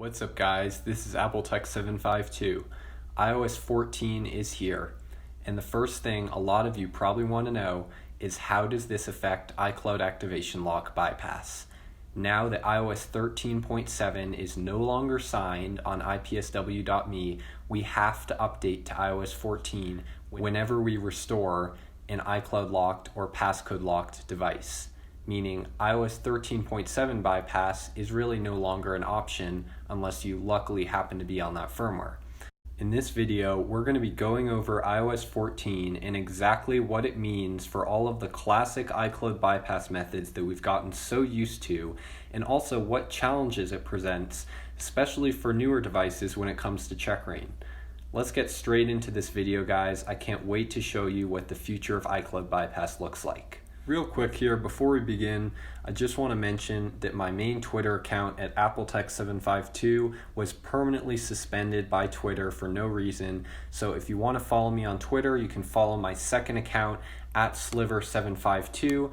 What's up guys, this is AppleTech752. iOS 14 is here, and the first thing a lot of you probably want to know is how does this affect iCloud activation lock bypass? Now that iOS 13.7 is no longer signed on ipsw.me, we have to update to iOS 14 whenever we restore an iCloud locked or passcode locked device. Meaning iOS 13.7 bypass is really no longer an option unless you luckily happen to be on that firmware. In this video, we're going to be going over iOS 14 and exactly what it means for all of the classic iCloud bypass methods that we've gotten so used to, and also what challenges it presents, especially for newer devices when it comes to checkrain. Let's get straight into this video, guys. I can't wait to show you what the future of iCloud bypass looks like. Real quick here, before we begin, I just want to mention that my main Twitter account at AppleTech752 was permanently suspended by Twitter for no reason. So if you want to follow me on Twitter, you can follow my second account at Sliver752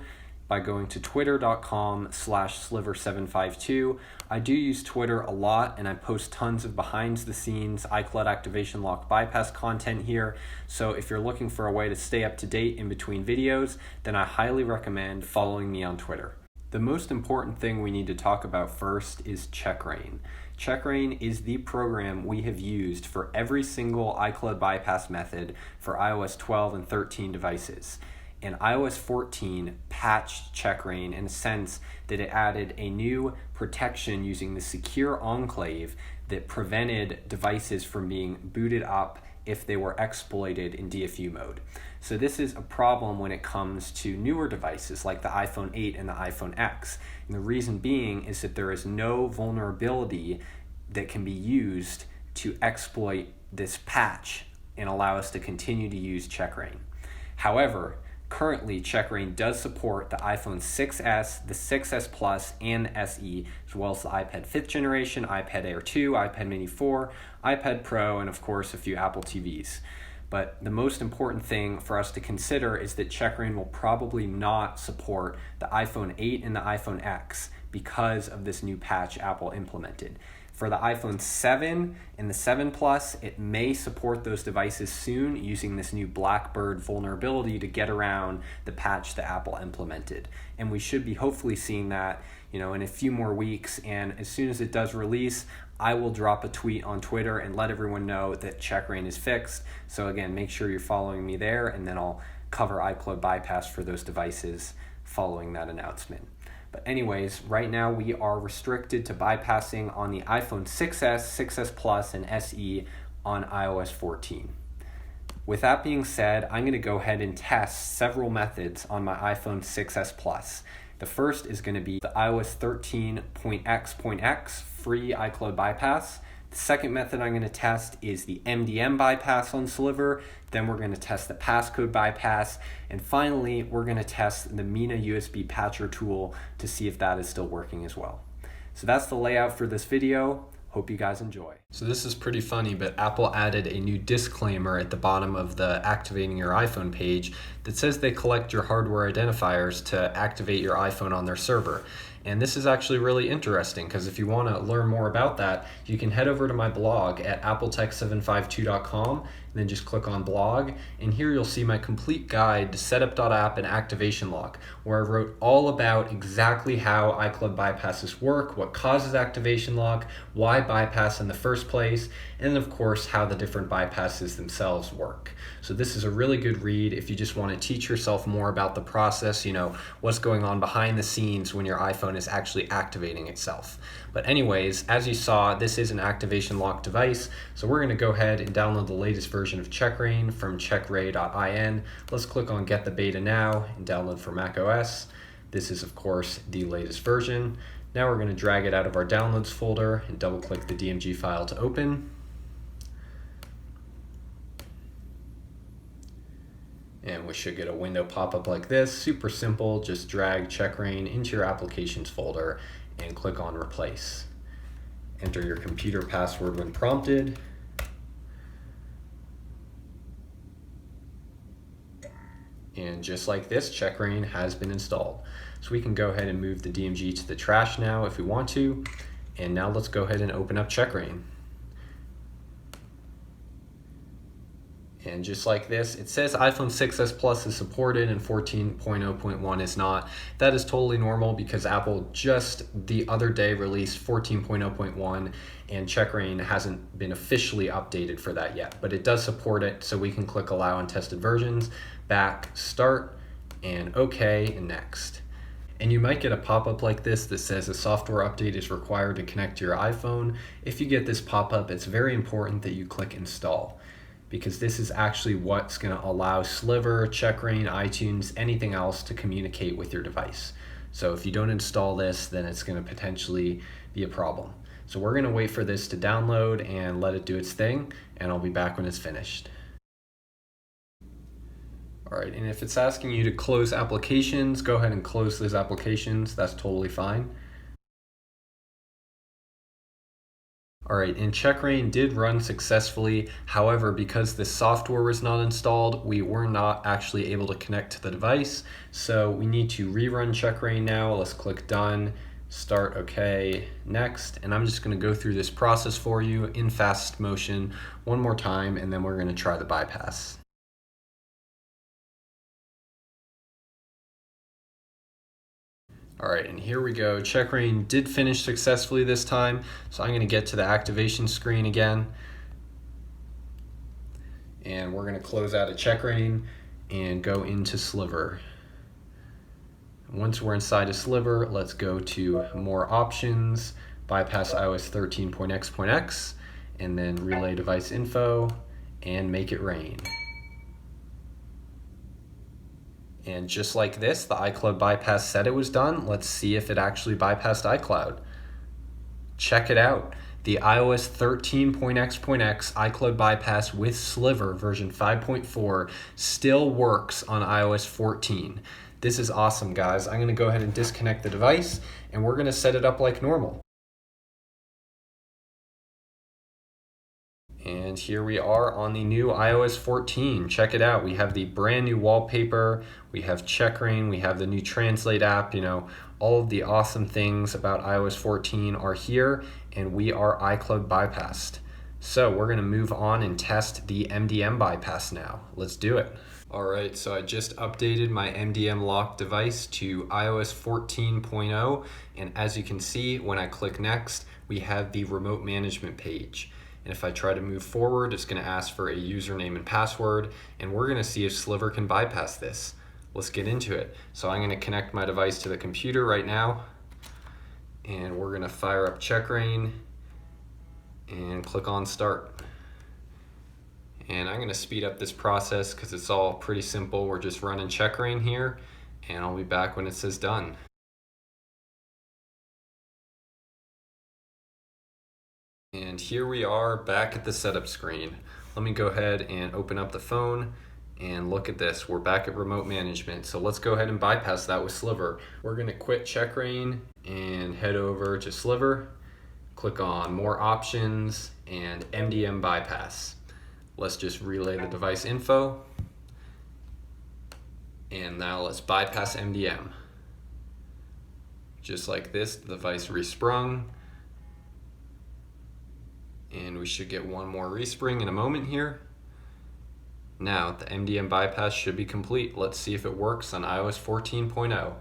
by going to twitter.com/Sliver752. I do use Twitter a lot and I post tons of behind the scenes iCloud activation lock bypass content here. So if you're looking for a way to stay up to date in between videos, then I highly recommend following me on Twitter. The most important thing we need to talk about first is checkrain. Checkrain is the program we have used for every single iCloud bypass method for iOS 12 and 13 devices. And iOS 14 patched checkrain in a sense that it added a new protection using the secure enclave that prevented devices from being booted up if they were exploited in DFU mode. So this is a problem when it comes to newer devices like the iPhone 8 and the iPhone X. And the reason being is that there is no vulnerability that can be used to exploit this patch and allow us to continue to use checkrain. However, currently, checkrain does support the iPhone 6s, the 6s Plus, and SE, as well as the iPad 5th generation, iPad Air 2, iPad Mini 4, iPad Pro, and of course a few Apple TVs. But the most important thing for us to consider is that checkrain will probably not support the iPhone 8 and the iPhone X because of this new patch Apple implemented. For the iPhone 7 and the 7 Plus, it may support those devices soon using this new Blackbird vulnerability to get around the patch that Apple implemented. And we should be hopefully seeing that, in a few more weeks. And as soon as it does release, I will drop a tweet on Twitter and let everyone know that checkrain is fixed. So again, make sure you're following me there, and then I'll cover iCloud bypass for those devices following that announcement. But anyways, right now we are restricted to bypassing on the iPhone 6s, 6s Plus, and SE on iOS 14. With that being said, I'm going to go ahead and test several methods on my iPhone 6s Plus. The first is going to be the iOS 13.x.x free iCloud bypass. The second method I'm going to test is the MDM bypass on Sliver. Then we're going to test the passcode bypass. And finally, we're going to test the Mina USB patcher tool to see if that is still working as well. So that's the layout for this video. Hope you guys enjoy. So this is pretty funny, but Apple added a new disclaimer at the bottom of the activating your iPhone page that says they collect your hardware identifiers to activate your iPhone on their server. And this is actually really interesting because if you want to learn more about that, you can head over to my blog at appletech752.com and then just click on blog. And here you'll see my complete guide to setup.app and activation lock, where I wrote all about exactly how iCloud bypasses work, what causes activation lock, why bypass in the first place, and of course how the different bypasses themselves work. So this is a really good read if you just want to teach yourself more about the process, what's going on behind the scenes when your iPhone is actually activating itself. But anyways, as you saw, this is an activation lock device, so we're going to go ahead and download the latest version of checkrain from checkray.in. Let's click on Get the Beta Now and download for macOS. This is of course the latest version. Now we're going to drag it out of our downloads folder and double click the DMG file to open. And we should get a window pop up like this. Super simple, just drag checkrain into your applications folder and click on replace. Enter your computer password when prompted. And just like this, checkrain has been installed. So we can go ahead and move the DMG to the trash now if we want to. And now let's go ahead and open up checkrain. And just like this, it says iPhone 6s Plus is supported and 14.0.1 is not. That is totally normal because Apple just the other day released 14.0.1 and checkrain hasn't been officially updated for that yet, but it does support it, so we can click allow on tested versions, back, start, and okay, and next. And you might get a pop-up like this that says a software update is required to connect to your iPhone. If you get this pop-up, it's very important that you click install, because this is actually what's going to allow Sliver, checkrain, iTunes, anything else to communicate with your device. So if you don't install this, then it's going to potentially be a problem. So we're going to wait for this to download and let it do its thing, and I'll be back when it's finished. All right, and if it's asking you to close applications, go ahead and close those applications. That's totally fine. All right, and checkrain did run successfully. However, because the software was not installed, we were not actually able to connect to the device. So we need to rerun checkrain now. Let's click done, start, okay, next. And I'm just gonna go through this process for you in fast motion one more time, and then we're gonna try the bypass. All right, and here we go. Checkrain did finish successfully this time. So I'm gonna get to the activation screen again. And we're gonna close out of checkrain and go into Sliver. Once we're inside of Sliver, let's go to more options, bypass iOS 13.x.x, and then relay device info and make it rain. And just like this, the iCloud bypass said it was done. Let's see if it actually bypassed iCloud. Check it out. The iOS 13.x.x iCloud bypass with Sliver version 5.4 still works on iOS 14. This is awesome, guys. I'm gonna go ahead and disconnect the device, and we're gonna set it up like normal. And here we are on the new iOS 14. Check it out. We have the brand new wallpaper, we have checkrain, we have the new Translate app. You know, all of the awesome things about iOS 14 are here, and we are iCloud bypassed. So we're gonna move on and test the MDM bypass now. Let's do it. All right, so I just updated my MDM lock device to iOS 14.0, and as you can see, when I click next, we have the remote management page. And if I try to move forward, it's gonna ask for a username and password, and we're gonna see if Sliver can bypass this. Let's get into it. So I'm gonna connect my device to the computer right now, and we're gonna fire up checkrain and click on start. And I'm gonna speed up this process because it's all pretty simple. We're just running checkrain here, and I'll be back when it says done. And here we are back at the setup screen. Let me go ahead and open up the phone and look at this. We're back at remote management. So let's go ahead and bypass that with Sliver. We're gonna quit checkrain and head over to Sliver, click on more options and MDM bypass. Let's just relay the device info. And now let's bypass MDM. Just like this, the device resprung. And we should get one more respring in a moment here. Now the MDM bypass should be complete. Let's see if it works on iOS 14.0.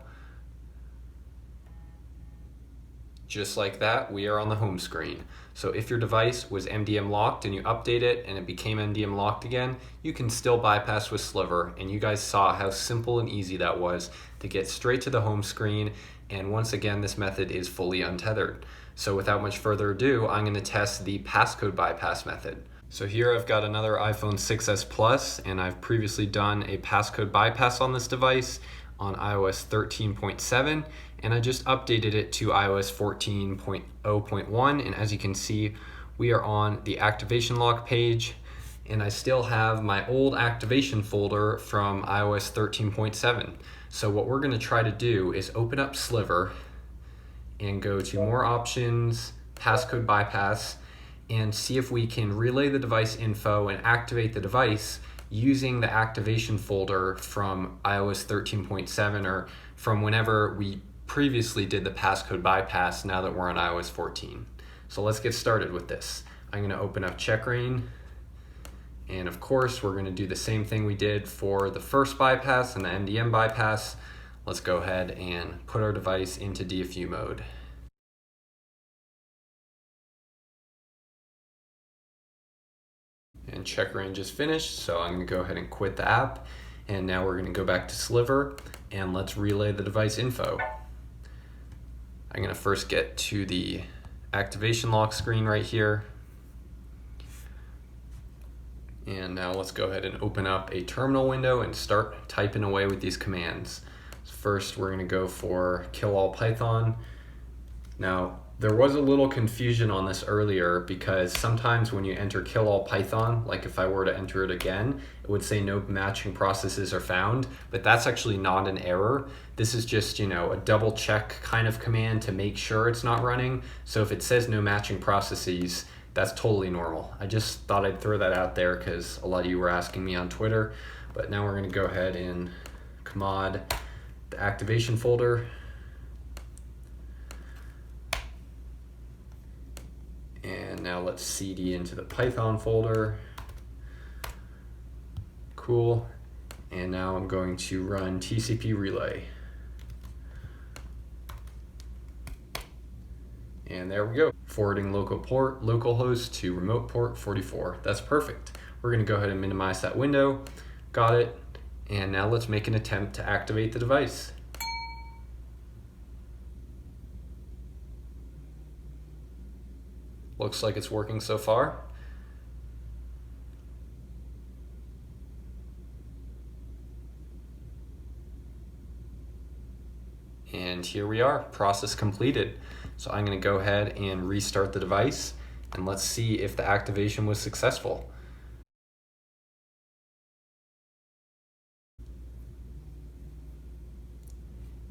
Just like that, we are on the home screen. So if your device was MDM locked and you update it and it became MDM locked again, you can still bypass with Sliver. And you guys saw how simple and easy that was to get straight to the home screen. And once again, this method is fully untethered. So without much further ado, I'm gonna test the passcode bypass method. So here I've got another iPhone 6s Plus, and I've previously done a passcode bypass on this device on iOS 13.7, and I just updated it to iOS 14.0.1, and as you can see, we are on the activation lock page, and I still have my old activation folder from iOS 13.7. So what we're gonna try to do is open up Sliver and go to more options, passcode bypass, and see if we can relay the device info and activate the device using the activation folder from iOS 13.7 or from whenever we previously did the passcode bypass now that we're on iOS 14. So let's get started with this. I'm going to open up checkrain, and of course we're going to do the same thing we did for the first bypass and the MDM bypass. Let's go ahead and put our device into DFU mode. And checkrain just finished, so I'm going to go ahead and quit the app. And now we're going to go back to Sliver and let's relay the device info. I'm going to first get to the activation lock screen right here. And now let's go ahead and open up a terminal window and start typing away with these commands. First, we're going to go for kill all Python. Now, there was a little confusion on this earlier because sometimes when you enter kill all Python, like if I were to enter it again, it would say no matching processes are found, but that's actually not an error. This is just, a double check kind of command to make sure it's not running. So if it says no matching processes, that's totally normal. I just thought I'd throw that out there because a lot of you were asking me on Twitter. But now we're going to go ahead and commod the activation folder. And now let's cd into the Python folder. Cool. And now I'm going to run TCP relay. And there we go. Forwarding local port, localhost to remote port 44. That's perfect. We're going to go ahead and minimize that window. Got it. And now let's make an attempt to activate the device. Looks like it's working so far. And here we are, process completed. So I'm going to go ahead and restart the device and let's see if the activation was successful.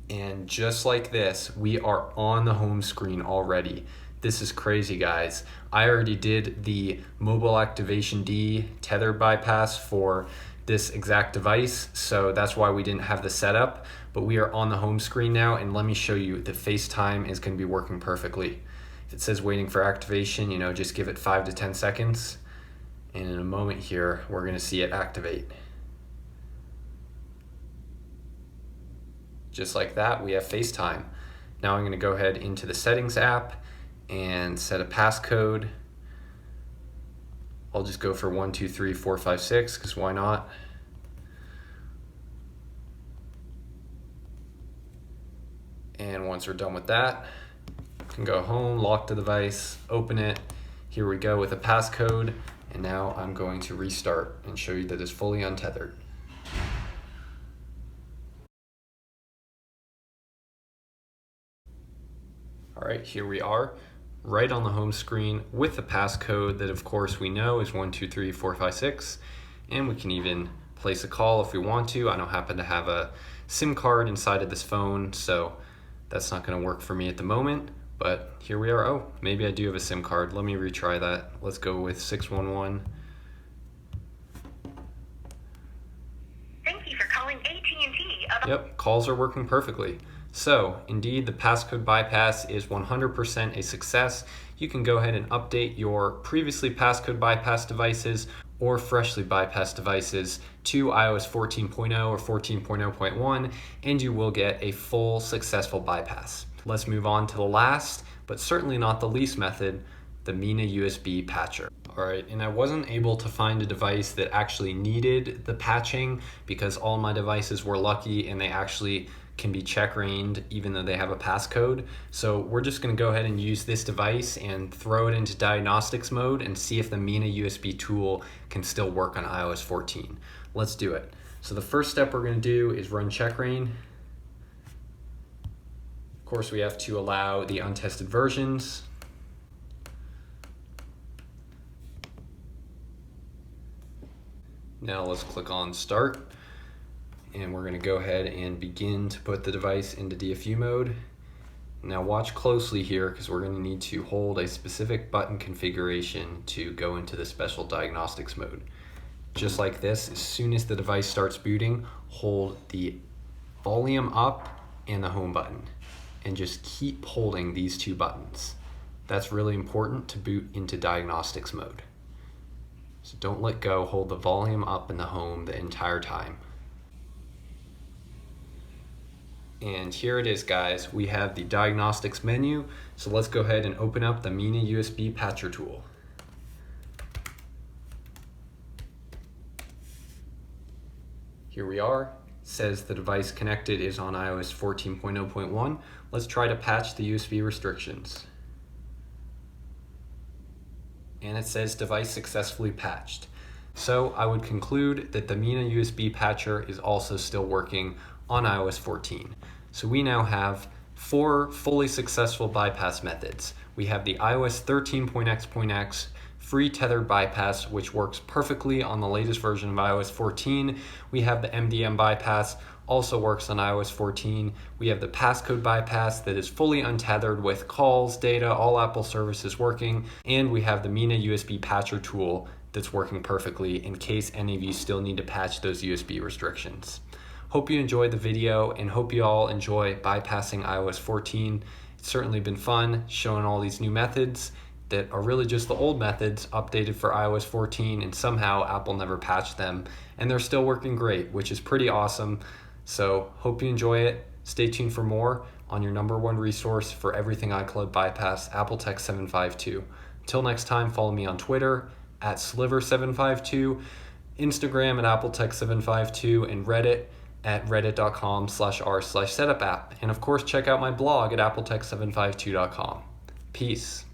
And just like this, we are on the home screen already. This is crazy, guys. I already did the mobile activation D tether bypass for this exact device, so that's why we didn't have the setup, but we are on the home screen now, and let me show you that FaceTime is going to be working perfectly. If it says waiting for activation, just give it 5 to 10 seconds, and in a moment here, we're going to see it activate. Just like that, we have FaceTime. Now I'm going to go ahead into the settings app and set a passcode. I'll just go for 123456 because why not? And once we're done with that, we can go home, lock the device, open it. Here we go with a passcode. And now I'm going to restart and show you that it's fully untethered. All right, here we are, right on the home screen with the passcode that of course we know is 123456, and we can even place a call if we want to. I don't happen to have a SIM card inside of this phone, so that's not going to work for me at the moment, but here we are. Oh, maybe I do have a SIM card. Let me retry that. Let's go with 611. Thank you for calling AT&T. Yep, calls are working perfectly. So, indeed, the passcode bypass is 100% a success. You can go ahead and update your previously passcode bypass devices or freshly bypassed devices to iOS 14.0 or 14.0.1, and you will get a full successful bypass. Let's move on to the last, but certainly not the least method, the Mina USB patcher. All right, and I wasn't able to find a device that actually needed the patching because all my devices were lucky and they actually can be check-rained even though they have a passcode. So we're just going to go ahead and use this device and throw it into diagnostics mode and see if the Mina USB tool can still work on iOS 14. Let's do it. So the first step we're going to do is run check-rain. Of course, we have to allow the untested versions. Now let's click on start. And we're going to go ahead and begin to put the device into DFU mode. Now watch closely here because we're going to need to hold a specific button configuration to go into the special diagnostics mode. Just like this, as soon as the device starts booting, hold the volume up and the home button. and just keep holding these two buttons. That's really important to boot into diagnostics mode. So don't let go, hold the volume up in the home the entire time. And here it is, guys. We have the diagnostics menu. So let's go ahead and open up the Mina USB patcher tool. Here we are. It says the device connected is on iOS 14.0.1. Let's try to patch the USB restrictions. And it says device successfully patched. So I would conclude that the Mina USB patcher is also still working on iOS 14. So we now have 4 fully successful bypass methods. We have the iOS 13.x.x free tethered bypass, which works perfectly on the latest version of iOS 14. We have the MDM bypass, also works on iOS 14. We have the passcode bypass that is fully untethered with calls, data, all Apple services working. And we have the Mina USB patcher tool that's working perfectly in case any of you still need to patch those USB restrictions. Hope you enjoyed the video and hope you all enjoy bypassing iOS 14. It's certainly been fun showing all these new methods that are really just the old methods updated for iOS 14, and somehow Apple never patched them and they're still working great, which is pretty awesome. So hope you enjoy it. Stay tuned for more on your #1 resource for everything iCloud bypass, Apple Tech 752. Until next time, follow me on Twitter at Sliver752, Instagram at Apple Tech 752, and Reddit at reddit.com/r/setupapp. And of course, check out my blog at appletech752.com. Peace.